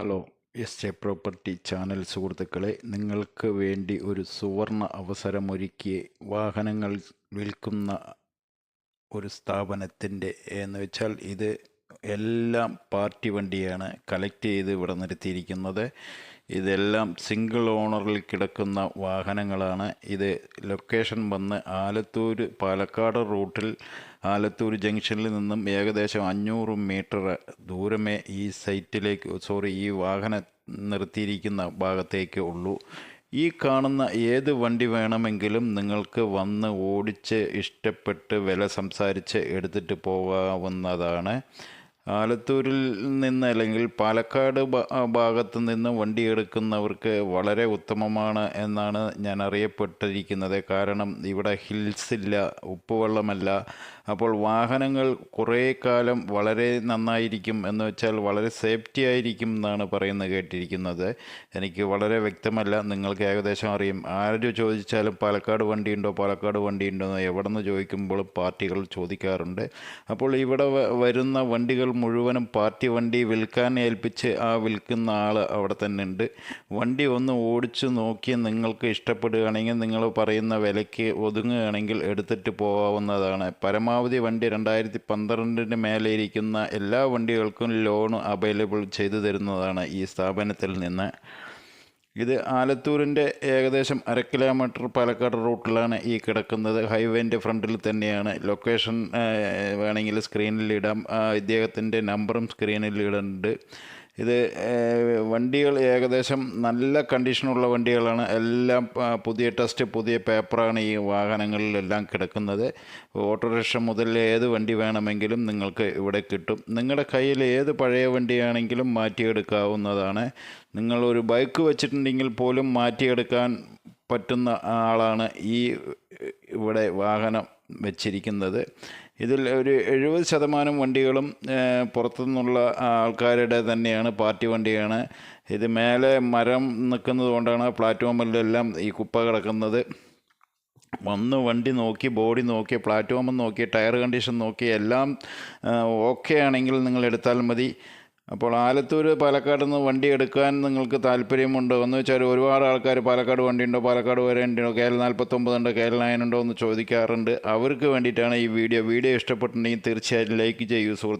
Hello S A property channel സുഹൃത്തുക്കളെ, നിങ്ങൾക്ക് വേണ്ടി ഒരു സുവർണ അവസരമൊരുക്കി വാഹനങ്ങൾ വിൽക്കുന്ന ഒരു സ്ഥാപനത്തിൻ്റെ എന്ന് വെച്ചാൽ ഇത് എല്ലാം പാർട്ടി വണ്ടിയാണ് കളക്ട് ചെയ്ത് ഇവിടെ നിർത്തിയിരിക്കുന്നത്. ഇതെല്ലാം സിംഗിൾ ഓണറിൽ കിടക്കുന്ന വാഹനങ്ങളാണ്. ഇത് ലൊക്കേഷൻ വന്ന് ആലത്തൂർ പാലക്കാട് റൂട്ടിൽ ആലത്തൂർ ജംഗ്ഷനിൽ നിന്നും ഏകദേശം 500 മീറ്റർ ദൂരമേ ഈ വാഹനം നിർത്തിയിരിക്കുന്ന ഭാഗത്തേക്ക് ഉള്ളൂ. ഈ കാണുന്ന ഏത് വണ്ടി വേണമെങ്കിലും നിങ്ങൾക്ക് വന്ന് ഓടിച്ച് ഇഷ്ടപ്പെട്ട് വില സംസാരിച്ച് എടുത്തിട്ട് പോകാവുന്നതാണ്. ആലത്തൂരിൽ നിന്ന് അല്ലെങ്കിൽ പാലക്കാട് ഭാഗത്ത് നിന്ന് വണ്ടി എടുക്കുന്നവർക്ക് വളരെ ഉത്തമമാണ് എന്നാണ് ഞാൻ അറിയപ്പെട്ടിരിക്കുന്നത്. കാരണം ഇവിടെ ഹിൽസ് ഇല്ല, ഉപ്പുവെള്ളമല്ല. അപ്പോൾ വാഹനങ്ങൾ കുറേ കാലം വളരെ നന്നായിരിക്കും, എന്ന് വെച്ചാൽ വളരെ സേഫ്റ്റി ആയിരിക്കും എന്നാണ് പറയുന്നത് കേട്ടിരിക്കുന്നത്. എനിക്ക് വളരെ വ്യക്തമല്ല, നിങ്ങൾക്ക് ഏകദേശം അറിയും. ആര് ചോദിച്ചാലും പാലക്കാട് വണ്ടിയുണ്ടോ എന്ന് എവിടെ നിന്ന് ചോദിക്കുമ്പോൾ പാർട്ടികൾ ചോദിക്കാറുണ്ട്. അപ്പോൾ ഇവിടെ വരുന്ന വണ്ടികൾ മുഴുവനും പാർട്ടി വണ്ടി വിൽക്കാൻ ഏൽപ്പിച്ച് ആ വിൽക്കുന്ന ആൾ അവിടെ തന്നെ ഉണ്ട്. വണ്ടി ഒന്ന് ഓടിച്ചു നോക്കി നിങ്ങൾക്ക് ഇഷ്ടപ്പെടുകയാണെങ്കിൽ നിങ്ങൾ പറയുന്ന വിലയ്ക്ക് ഒതുങ്ങുകയാണെങ്കിൽ എടുത്തിട്ട് പോകാവുന്നതാണ്. പരമാവധി വണ്ടി 2012 മേലെ ഇരിക്കുന്ന എല്ലാ വണ്ടികൾക്കും ലോൺ അവൈലബിൾ ചെയ്തു തരുന്നതാണ് ഈ സ്ഥാപനത്തിൽ നിന്ന്. ഇത് ആലത്തൂരിൻ്റെ ഏകദേശം 1/2 കിലോമീറ്റർ പാലക്കാട് റൂട്ടിലാണ് ഈ കിടക്കുന്നത്. ഹൈവേൻ്റെ ഫ്രണ്ടിൽ തന്നെയാണ്. ലൊക്കേഷൻ വേണമെങ്കിൽ സ്ക്രീനിലിടാം. ഇദ്ദേഹത്തിൻ്റെ നമ്പറും സ്ക്രീനിലിടുന്നുണ്ട്. ഇത് വണ്ടികൾ ഏകദേശം നല്ല കണ്ടീഷനുള്ള വണ്ടികളാണ്. എല്ലാം പുതിയ ടെസ്റ്റ്, പുതിയ പേപ്പറാണ് ഈ വാഹനങ്ങളിലെല്ലാം കിടക്കുന്നത്. ഓട്ടോറിക്ഷ മുതൽ ഏത് വണ്ടി വേണമെങ്കിലും നിങ്ങൾക്ക് ഇവിടെ കിട്ടും. നിങ്ങളുടെ കയ്യിൽ ഏത് പഴയ വണ്ടിയാണെങ്കിലും മാറ്റിയെടുക്കാവുന്നതാണ്. നിങ്ങളൊരു ബൈക്ക് വെച്ചിട്ടുണ്ടെങ്കിൽ പോലും മാറ്റിയെടുക്കാൻ പറ്റുന്ന ആളാണ് ഇവിടെ വാഹനം വെച്ചിരിക്കുന്നത്. ഇതിൽ ഒരു 70% വണ്ടികളും പുറത്തുനിന്നുള്ള ആൾക്കാരുടെ തന്നെയാണ്, പാർട്ടി വണ്ടിയാണ്. ഇത് മേലെ മരം നിൽക്കുന്നത് കൊണ്ടാണ് പ്ലാറ്റ്ഫോമിലെല്ലാം ഈ കുപ്പ കിടക്കുന്നത്. വന്ന് വണ്ടി നോക്കി, ബോഡി നോക്കി, പ്ലാറ്റ്ഫോം നോക്കി, ടയർ കണ്ടീഷൻ നോക്കി എല്ലാം ഓക്കെ ആണെങ്കിൽ നിങ്ങൾ എടുത്താൽ മതി. അപ്പോൾ ആലത്തൂർ പാലക്കാട് നിന്ന് വണ്ടി എടുക്കാൻ നിങ്ങൾക്ക് താല്പര്യമുണ്ടോ എന്ന് വെച്ചാൽ ഒരുപാട് ആൾക്കാർ പാലക്കാട് വണ്ടിയുണ്ടോ, പാലക്കാട് വരേണ്ടോ, KL49 ഉണ്ടോ, KL9 ഉണ്ടോ എന്ന് ചോദിക്കാറുണ്ട്. അവർക്ക് വേണ്ടിയിട്ടാണ് ഈ വീഡിയോ ഇഷ്ടപ്പെട്ടിട്ടുണ്ടെങ്കിൽ തീർച്ചയായും ലൈക്ക് ചെയ്യൂ സുഹൃത്ത്.